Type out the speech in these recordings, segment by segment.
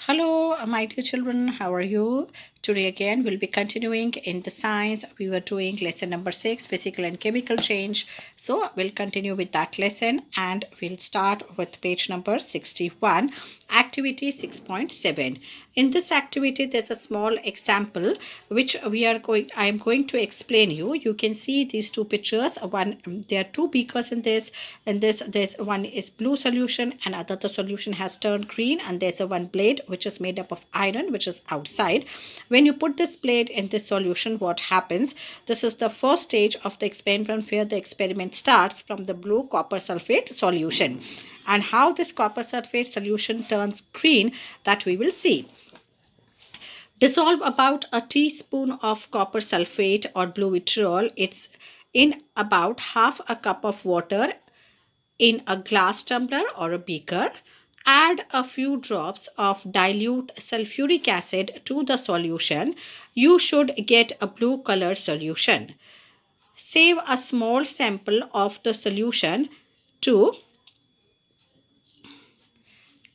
Hello, my dear children. How are you? Today again, we'll be continuing in the science. We were doing lesson number 6, physical and chemical change. So we'll continue with that lesson and we'll start with page number 61, activity 6.7. In this activity, there's a small example which I am going to explain you. You can see these two pictures. There are two beakers in this. And there's one is blue solution and other solution has turned green, and there's a one blade which is made up of iron which is outside. When you put this blade in this solution, what happens? This is the first stage of the experiment where the experiment starts from the blue copper sulfate solution. And how this copper sulfate solution turns green, that we will see. Dissolve about a teaspoon of copper sulfate or blue vitriol. It's in about half a cup of water in a glass tumbler or a beaker. Add a few drops of dilute sulfuric acid to the solution. You should get a blue colored solution. Save a small sample of the solution to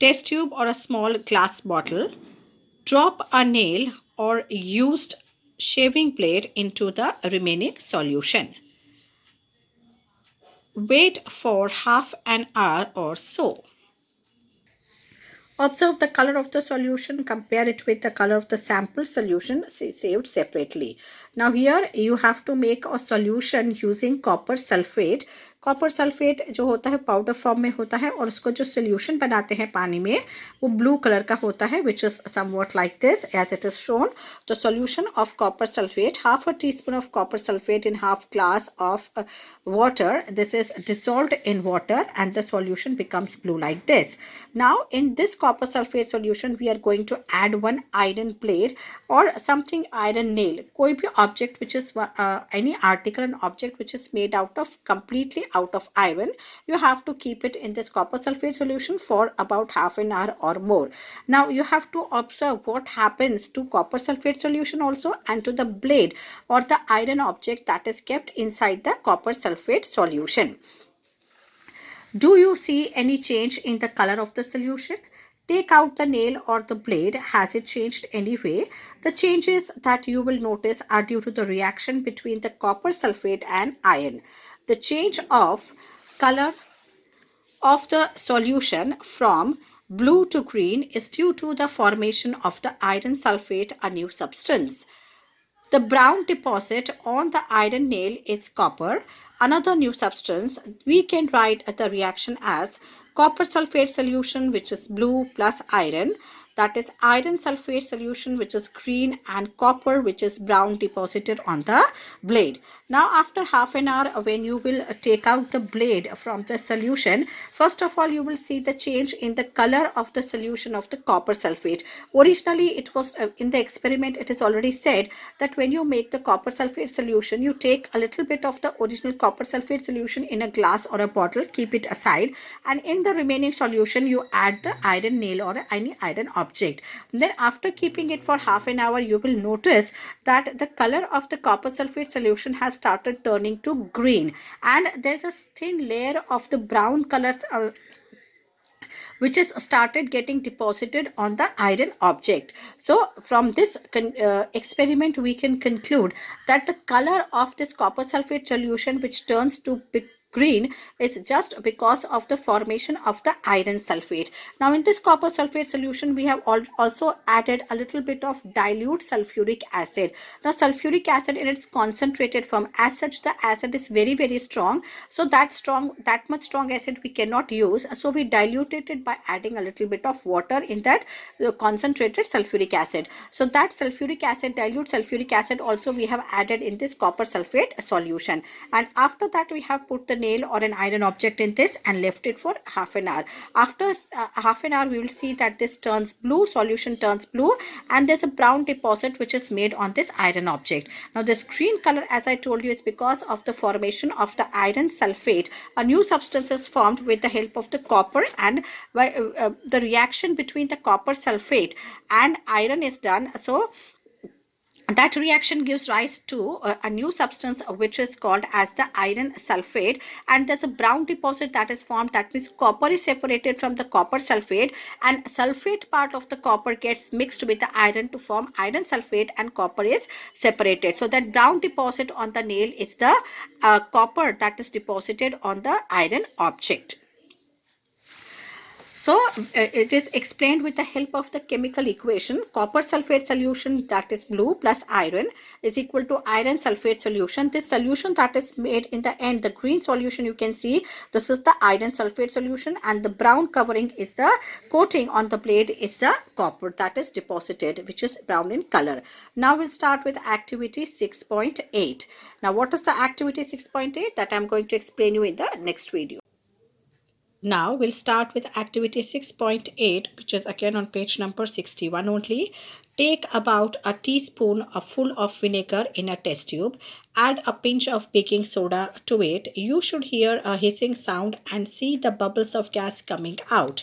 test tube or a small glass bottle. Drop a nail or used shaving blade into the remaining solution. Wait for half an hour or so. Observe the color of the solution, compare it with the color of the sample solution saved separately. Now here you have to make a solution using copper sulfate. Copper sulphate जो होता है powder form में होता है और उसको जो solution बनाते हैं पानी में वो ब्लू कलर का होता है which is somewhat like this as it is shown. The solution of copper sulphate, half a teaspoon of copper sulphate in half glass of water. This is dissolved in water and the solution becomes blue like this. Now in this copper sulfate solution we are going to add one iron plate or something iron nail. कोई भी object which is any article and object which is made out of completely out of iron, you have to keep it in this copper sulfate solution for about half an hour or more. Now you have to observe what happens to copper sulfate solution also and to the blade or the iron object that is kept inside the copper sulfate solution. Do you see any change in the color of the solution? Take out the nail or the blade. Has it changed any way? The changes that you will notice are due to the reaction between the copper sulfate and iron. The change of color of the solution from blue to green is due to the formation of the iron sulfate, a new substance. The brown deposit on the iron nail is copper, another new substance. We can write the reaction as copper sulfate solution which is blue plus iron, that is iron sulfate solution which is green, and copper which is brown deposited on the blade. Now after half an hour when you will take out the blade from the solution, first of all you will see the change in the color of the solution of the copper sulfate. Originally it was in the experiment it is already said that when you make the copper sulfate solution you take a little bit of the original copper sulfate solution in a glass or a bottle, keep it aside, and in the remaining solution you add the iron nail or any iron object. Then after keeping it for half an hour you will notice that the color of the copper sulfate solution has started turning to green and there's a thin layer of the brown colors which is started getting deposited on the iron object. So from this experiment we can conclude that the color of this copper sulfate solution which turns to green is just because of the formation of the iron sulfate. Now in this copper sulfate solution we have also added a little bit of dilute sulfuric acid. Now sulfuric acid in its concentrated form, as such the acid is very strong, so that much strong acid we cannot use, so we diluted it by adding a little bit of water in that concentrated sulfuric acid. So that sulfuric acid, dilute sulfuric acid also we have added in this copper sulfate solution, and after that we have put the nail or an iron object in this and left it for half an hour. After half an hour we will see that this turns blue, solution turns blue, and there's a brown deposit which is made on this iron object. Now this green color, as I told you, is because of the formation of the iron sulfate. A new substance is formed with the help of the copper, and by the reaction between the copper sulfate and iron is done. So that reaction gives rise to a new substance which is called as the iron sulfate, and there's a brown deposit that is formed. That means copper is separated from the copper sulfate, and sulfate part of the copper gets mixed with the iron to form iron sulfate, and copper is separated. So that brown deposit on the nail is the copper that is deposited on the iron object. So it is explained with the help of the chemical equation. Copper sulfate solution, that is blue, plus iron is equal to iron sulfate solution. This solution that is made in the end, the green solution, you can see this is the iron sulfate solution, and the brown covering is the coating on the blade is the copper that is deposited, which is brown in color. Now we'll start with activity 6.8. Now what is the activity 6.8? That I'm going to explain you in the next video. Now we'll start with activity 6.8, which is again on page number 61 only. Take about a teaspoon full of vinegar in a test tube. Add a pinch of baking soda to it. You should hear a hissing sound and see the bubbles of gas coming out.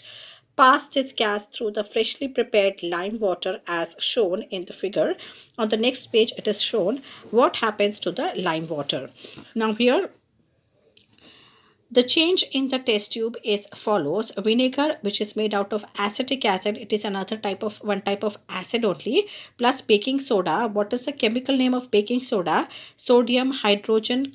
Pass this gas through the freshly prepared lime water as shown in the figure. On the next page, it is shown what happens to the lime water. Now here, the change in the test tube is follows. Vinegar, which is made out of acetic acid, it is another one type of acid only, plus baking soda. What is the chemical name of baking soda? Sodium hydrogen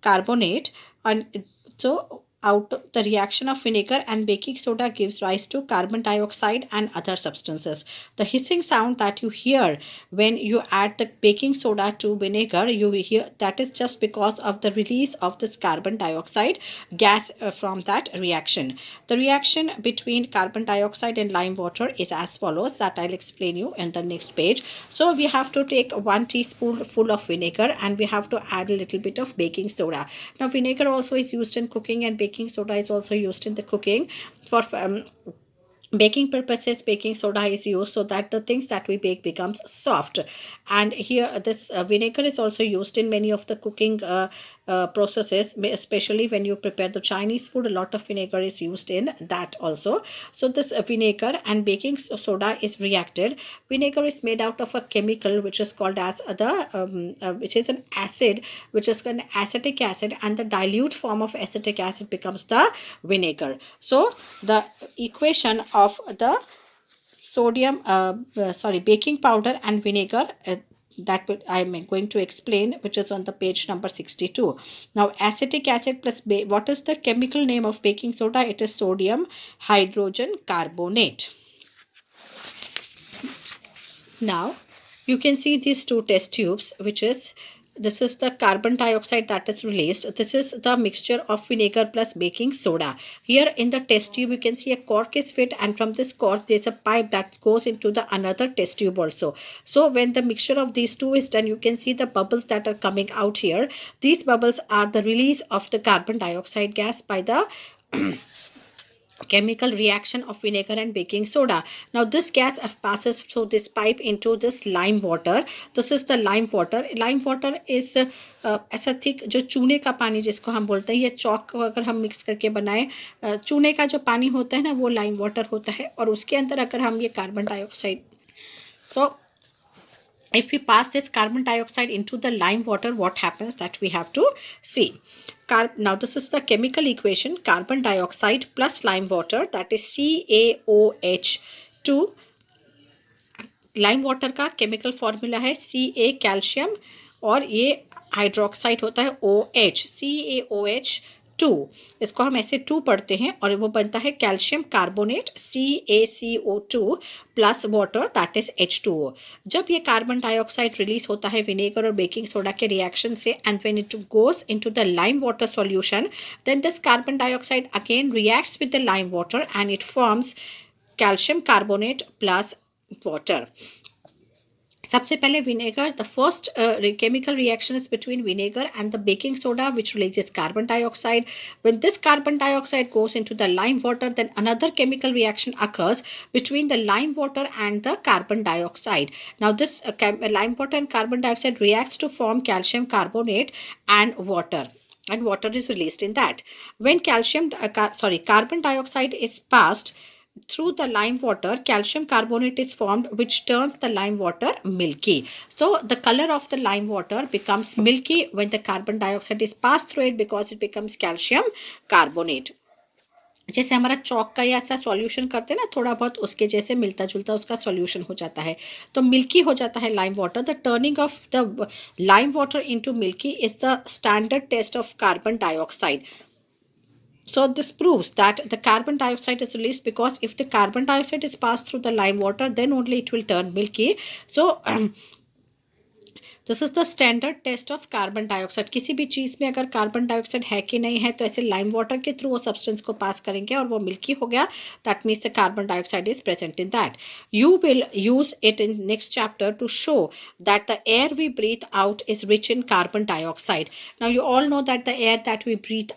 carbonate. And so out the reaction of vinegar and baking soda gives rise to carbon dioxide and other substances. The hissing sound that you hear when you add the baking soda to vinegar, you will hear that is just because of the release of this carbon dioxide gas from that reaction. The reaction between carbon dioxide and lime water is as follows, that I'll explain you in the next page. So we have to take 1 teaspoon full of vinegar, and we have to add a little bit of baking soda. Now vinegar also is used in cooking, and baking soda is also used in the cooking. For baking purposes, baking soda is used so that the things that we bake becomes soft. And here this vinegar is also used in many of the cooking processes, especially when you prepare the Chinese food. A lot of vinegar is used in that also. So this vinegar and baking soda is reacted. Vinegar is made out of a chemical which is called as which is an acid, which is an acetic acid, and the dilute form of acetic acid becomes the vinegar. So the equation of the baking powder and vinegar, that I am going to explain, which is on the page number 62. Now acetic acid plus what is the chemical name of baking soda? It is sodium hydrogen carbonate. Now you can see these two test tubes, which is, this is the carbon dioxide that is released. This is the mixture of vinegar plus baking soda. Here in the test tube, you can see a cork is fit, and from this cork, there's a pipe that goes into the another test tube also. So when the mixture of these two is done, you can see the bubbles that are coming out here. These bubbles are the release of the carbon dioxide gas by the chemical reaction of vinegar and baking soda. Now this gas passes through this pipe into this lime water. This is the lime water. Lime water is ऐसा thick, जो चूने का पानी जिसको हम बोलते हैं, ये चौक अगर हम मिक्स करके बनाए, चूने का जो पानी होता है ना, वो लाइम वाटर होता है, और उसके अंदर अगर हम ये carbon dioxide, so if we pass this carbon dioxide into the lime water, what happens, that we have to see. Now this is the chemical equation, carbon dioxide plus lime water, that is CaOH2. Lime water का chemical formula है Ca calcium, और ये hydroxide होता है OH, CaOH2. इसको हम ऐसे 2 पढ़ते हैं, और वो बनता है calcium carbonate CaCO2 plus water, that is H2O. जब ये कार्बन डाइऑक्साइड रिलीज होता है विनेगर और बेकिंग सोडा के रिएक्शन से, and when it goes into the lime water solution, then this carbon dioxide again reacts with the lime water and it forms calcium carbonate plus water. सबसे पहले vinegar, the first chemical reaction is between vinegar and the baking soda, which releases carbon dioxide. When this carbon dioxide goes into the lime water, then another chemical reaction occurs between the lime water and the carbon dioxide. Now this lime water and carbon dioxide reacts to form calcium carbonate and water, and water is released in that. When carbon dioxide is passed through the lime water, calcium carbonate is formed, which turns the lime water milky. So the color of the lime water becomes milky when the carbon dioxide is passed through it, because it becomes calcium carbonate. जैसे हमारा चौक का या ऐसा solution करते हैं ना, थोड़ा बहुत उसके जैसे मिलता जुलता उसका सॉल्यूशन हो जाता है, तो मिल्की हो जाता है lime water. The turning of the lime water into milky is the standard test of carbon dioxide. So this proves that the carbon dioxide is released, because if the carbon dioxide is passed through the lime water, then only it will turn milky. So this is the standard test of carbon dioxide. किसी भी चीज़ में अगर carbon dioxide है कि नहीं है, तो ऐसे लाइम वाटर के थ्रू वो सब्सटेंस को पास करेंगे और वो मिल्की हो गया. That means the carbon dioxide is present in that. You will use it in next chapter to show that the air we breathe out is rich in carbon dioxide. Now you all know that the air that we breathe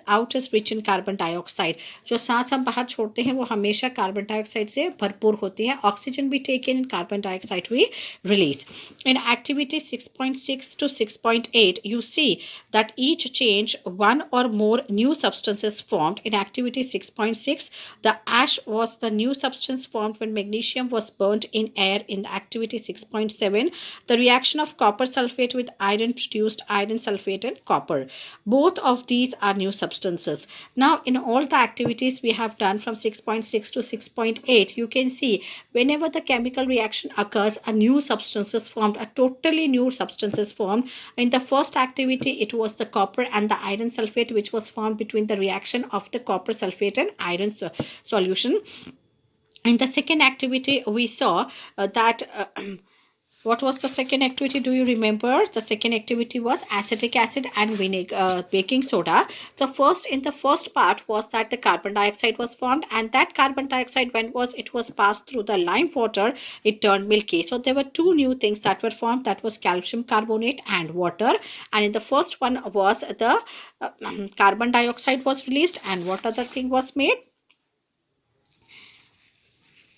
out is rich in carbon dioxide. जो सांस हम बाहर छोड़ते हैं वो हमेशा carbon dioxide से भरपूर होती है. ऑक्सीजन भी take in, carbon dioxide we release. In activity 6.6 to 6.8, you see that each change, one or more new substances formed. In activity 6.6, the ash was the new substance formed when magnesium was burnt in air. In activity 6.7, the reaction of copper sulfate with iron produced iron sulfate and copper. Both of these are new substances. Now, in all the activities we have done from 6.6 to 6.8, you can see whenever the chemical reaction occurs, a new substance is formed, a totally new substance is formed. In the first activity, it was the copper and the iron sulfate, which was formed between the reaction of the copper sulfate and iron solution. In the second activity, we saw that what was the second activity? Do you remember? The second activity was acetic acid and vinegar, baking soda. So first, in the first part was that the carbon dioxide was formed, and that carbon dioxide, when it was passed through the lime water, it turned milky. So there were two new things that were formed. That was calcium carbonate and water. And in the first one was the carbon dioxide was released, and what other thing was made?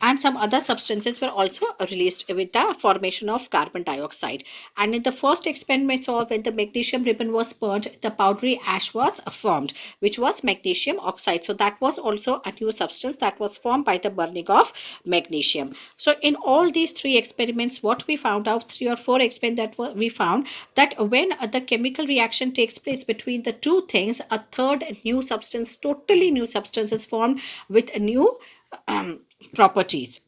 And some other substances were also released with the formation of carbon dioxide. And in the first experiment saw, when the magnesium ribbon was burnt, the powdery ash was formed, which was magnesium oxide. So that was also a new substance that was formed by the burning of magnesium. So in all these three experiments, what we found out, 3 or 4 experiments that we found, that when the chemical reaction takes place between the two things, a third new substance, totally new substance, is formed with new properties.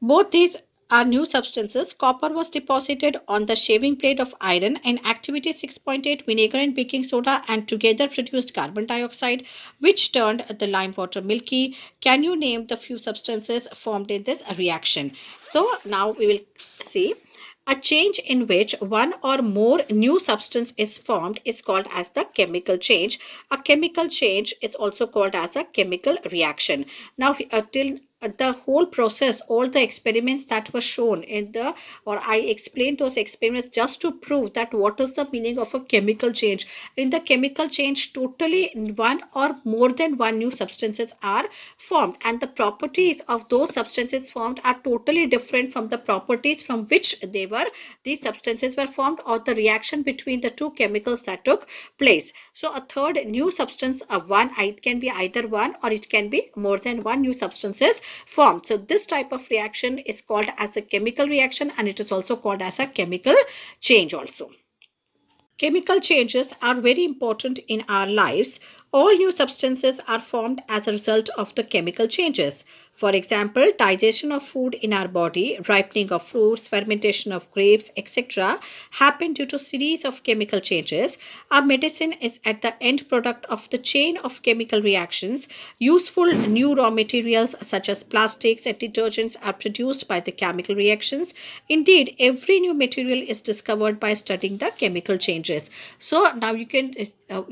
Both these are new substances. Copper was deposited on the shaving blade of iron. In activity 6.8, vinegar and baking soda and together produced carbon dioxide, which turned the lime water milky. Can you name the few substances formed in this reaction? So now we will see. A change in which one or more new substance is formed is called as the chemical change. A chemical change is also called as a chemical reaction. Now, till the whole process, all the experiments that were shown in the, or I explained those experiments just to prove that what is the meaning of a chemical change. In the chemical change, totally one or more than one new substances are formed, and the properties of those substances formed are totally different from the properties from which these substances were formed, or the reaction between the two chemicals that took place. So a third new substance of one, it can be either one or it can be more than one new substances formed. So this type of reaction is called as a chemical reaction, and it is also called as a chemical change also. Chemical changes are very important in our lives. All new substances are formed as a result of the chemical changes. For example, digestion of food in our body, ripening of fruits, fermentation of grapes, etc. happen due to series of chemical changes. Our medicine is at the end product of the chain of chemical reactions. Useful new raw materials such as plastics and detergents are produced by the chemical reactions. Indeed, every new material is discovered by studying the chemical changes. So now you can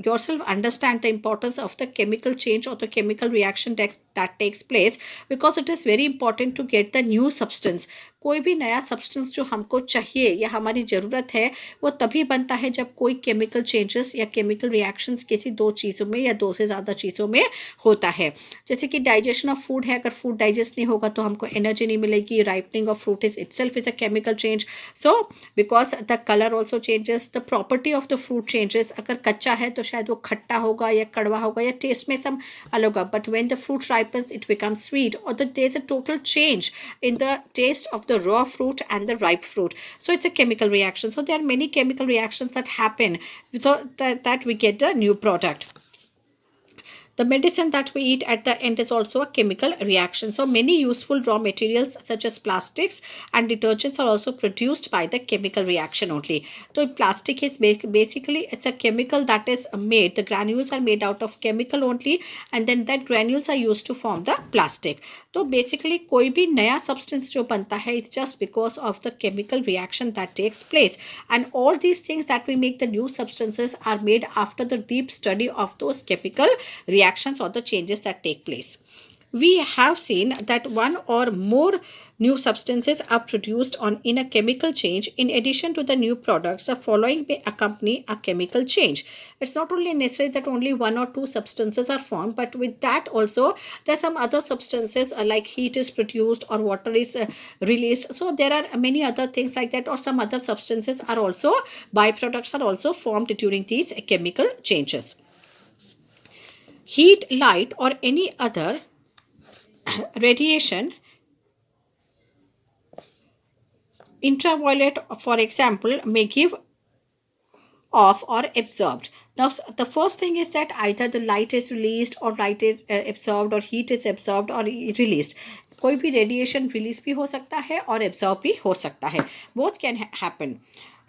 yourself understand the importance of the chemical change or the chemical reaction that that takes place because it is very important to get the new substance. कोई भी नया substance जो हमको चाहिए या हमारी ज़रूरत है वो तभी बनता है जब कोई केमिकल चेंजेस या केमिकल रिएक्शंस किसी दो चीज़ों में या दो से ज़्यादा चीज़ों में होता है. जैसे कि डाइजेशन ऑफ फूड है, अगर फूड डाइजेस्ट नहीं होगा तो हमको एनर्जी नहीं मिलेगी. Ripening of fruit is itself is a chemical change. So because the colour also changes, the property of the fruit changes. अगर कच्चा है तो शायद वो खट्टा होगा या कड़वा होगा या टेस्ट में सम अलग होगा, but when the fruit ripens it becomes sweet, or there's a total change in the taste of the raw fruit and the ripe fruit. So it's a chemical reaction. So there are many chemical reactions that happen so that we get the new product. The medicine that we eat at the end is also a chemical reaction. So many useful raw materials such as plastics and detergents are also produced by the chemical reaction only. So plastic is basically it's a chemical that is made. The granules are made out of chemical only, and then that granules are used to form the plastic. तो basically कोई भी नया substance जो बनता है it's just because of the chemical reaction that takes place, and all these things that we make the new substances are made after the deep study of those chemical reactions or the changes that take place. We have seen that one or more new substances are produced in a chemical change. In addition to the new products, the following may accompany a chemical change. It's not only necessary that only one or two substances are formed, but with that also there are some other substances like heat is produced or water is released. So there are many other things like that, or some other substances are also, byproducts are also formed during these chemical changes. Heat, light, or any other radiation, ultraviolet for example, may give off or absorbed. Now the first thing is that either the light is released or light is absorbed, or heat is absorbed or released. कोई भी radiation release भी हो सकता है और absorb भी हो सकता है. Both can happen.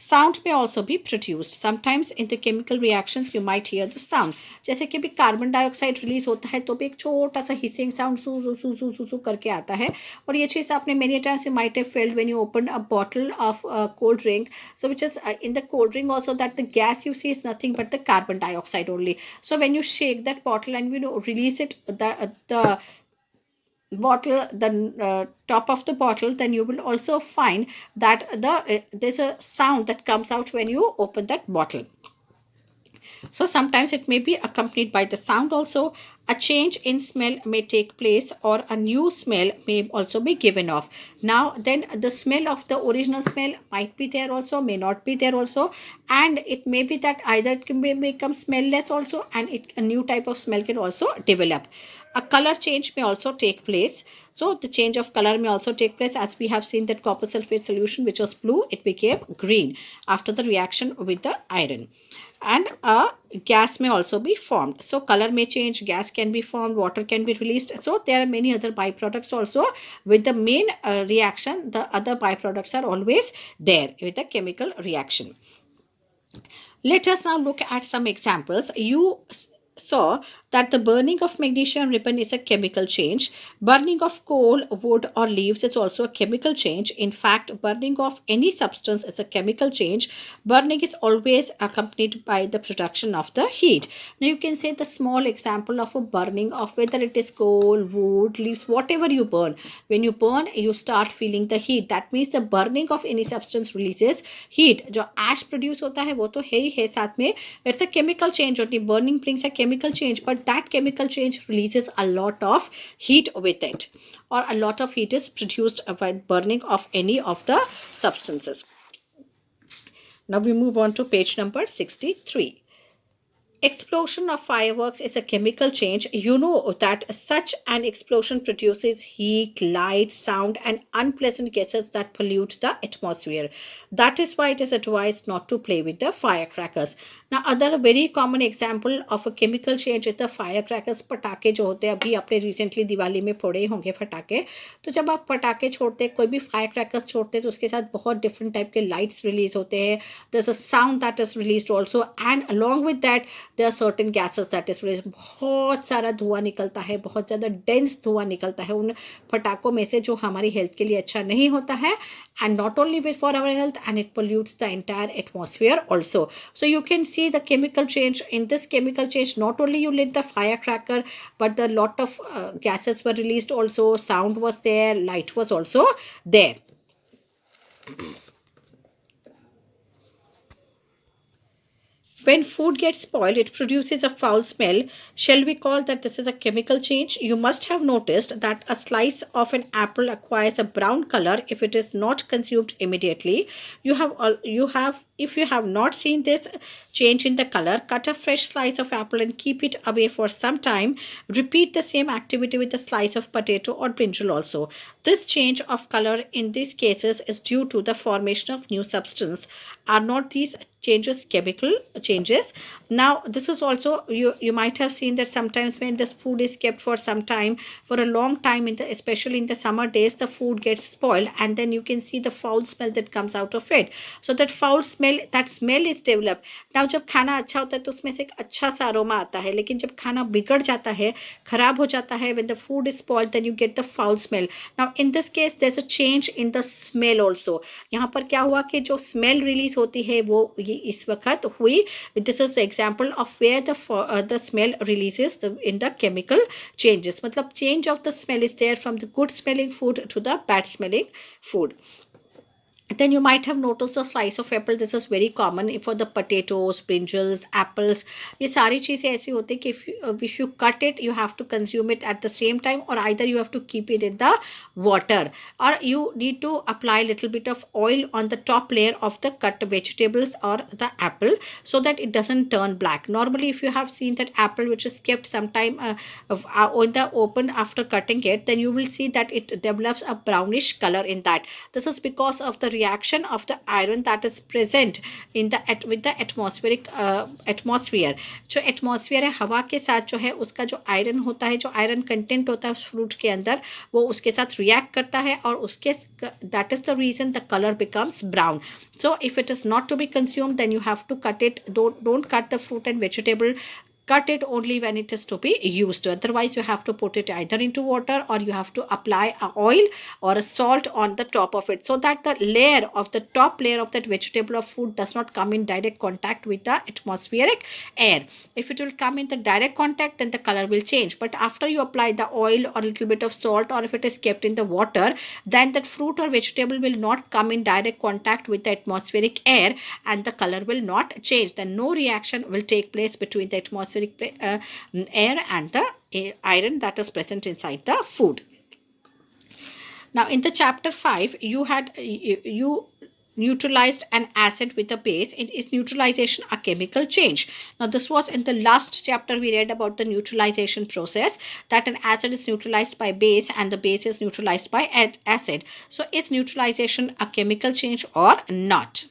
Sound may also be produced. Sometimes in the chemical reactions you might hear the sound. जैसे कि भी कार्बन डाइऑक्साइड रिलीज होता है तो भी एक छोटा सा हिसिंग साउंड सू सू सू सू सू सू करके आता है. और ये चीज़ आपने many times you might have failed when you open a bottle of cold drink. So which is in the cold drink also that the gas you see is nothing but the carbon dioxide only. So when you shake that bottle and release it, the bottle, the top of the bottle, then you will also find that there's a sound that comes out when you open that bottle. So sometimes it may be accompanied by the sound also. A change in smell may take place, or a new smell may also be given off. Now then the smell of the original smell might be there also, may not be there also, and it may be that either it can become smellless also, and a new type of smell can also develop. A color change may also take place. So the change of color may also take place, as we have seen that copper sulfate solution which was blue, it became green after the reaction with the iron. And a gas may also be formed. So color may change, gas can be formed, water can be released. So there are many other byproducts also. With the main reaction, the other byproducts are always there with the chemical reaction. Let us now look at some examples. You saw that the burning of magnesium ribbon is a chemical change. Burning of coal, wood, or leaves is also a chemical change. In fact, burning of any substance is a chemical change. Burning is always accompanied by the production of the heat. Now you can say the small example of a burning of whether it is coal, wood, leaves, whatever you burn. When you burn, you start feeling the heat. That means the burning of any substance releases heat. जो ash produce होता है वो तो है ही है साथ में. It's a chemical change. Burning brings a chemical change, but that chemical change releases a lot of heat with it, or a lot of heat is produced by burning of any of the substances. Now we move on to page number 63. Explosion of fireworks is a chemical change. You know that such an explosion produces heat, light, sound, and unpleasant gases that pollute the atmosphere. That is why it is advised not to play with the firecrackers. Now, other very common example of a chemical change is the firecrackers. पटाखे जो होते हैं, अभी आपने recently Diwali में फोड़े होंगे पटाखे. तो जब आप पटाखे छोड़ते हैं, कोई भी फायरक्रैकर्स छोड़ते हैं, तो उसके साथ बहुत डिफरेंट टाइप के लाइट्स रिलीज होते हैं. There's a sound that is released also, and along with that there are certain gases that is released, बहुत सारा धुआं निकलता है, बहुत ज़्यादा डेंस धुआं निकलता है उन पटाखों में से, जो हमारी हेल्थ के लिए अच्छा नहीं होता है, and not only with for our health, and it pollutes the entire atmosphere also. So you can see the chemical change. In this chemical change, not only you lit the firecracker, but the lot of gases were released also, sound was there, light was also there. When food gets spoiled, it produces a foul smell. Shall we call that this is a chemical change? You must have noticed that a slice of an apple acquires a brown color if it is not consumed immediately. If you have not seen this change in the color, cut a fresh slice of apple and keep it away for some time. Repeat the same activity with a slice of potato or brinjal also. This change of color in these cases is due to the formation of new substance. Are not these changes chemical changes? Now this is also, you might have seen that sometimes when this food is kept for some time, for a long time, especially in the summer days, the food gets spoiled, and then you can see the foul smell that comes out of it. So that foul smell, that smell is developed. Now जब खाना अच्छा होता है तो उसमें से एक अच्छा सा अरोमा आता है, लेकिन जब खाना बिगड़ जाता है, खराब हो जाता है, when the food is spoiled, then you get the foul smell. Now in this case there's a change in the smell also. यहाँ पर क्या हुआ कि जो smell release होती है वो ये इस वक्त हुई. This is the example of where the smell releases in the chemical changes. मतलब change of the smell is there from the good smelling food to the bad smelling food. Then you might have noticed a slice of apple. This is very common for the potatoes, brinjals, apples. ये सारी चीज़ें ऐसी होती है कि if you cut it, you have to consume it at the same time, or either you have to keep it in the water, or you need to apply a little bit of oil on the top layer of the cut vegetables or the apple, so that it doesn't turn black. Normally, if you have seen that apple which is kept sometime in the open after cutting it, then you will see that it develops a brownish color in that. This is because of the reaction of the iron that is present in the with the atmospheric atmosphere. जो atmosphere है, हवा के साथ जो है उसका जो iron होता है, जो आयरन कंटेंट होता है उस फ्रूट के अंदर, वो उसके साथ रिएक्ट करता है, और उसके that is the reason the colour becomes brown. So if it is not to be consumed, then you have to cut it. Don't cut the fruit and vegetable. Cut it only when it is to be used. Otherwise, you have to put it either into water, or you have to apply a oil or a salt on the top of it, so that the layer of the top layer of that vegetable or food does not come in direct contact with the atmospheric air. If it will come in the direct contact, then the color will change. But after you apply the oil or a little bit of salt, or if it is kept in the water, then that fruit or vegetable will not come in direct contact with the atmospheric air, and the color will not change. Then no reaction will take place between the atmospheric air and the iron that is present inside the food. Now in the chapter 5, you neutralized an acid with a base. Is neutralization a chemical change? Now this was in the last chapter we read about the neutralization process, that an acid is neutralized by base and the base is neutralized by acid. So is neutralization a chemical change or not?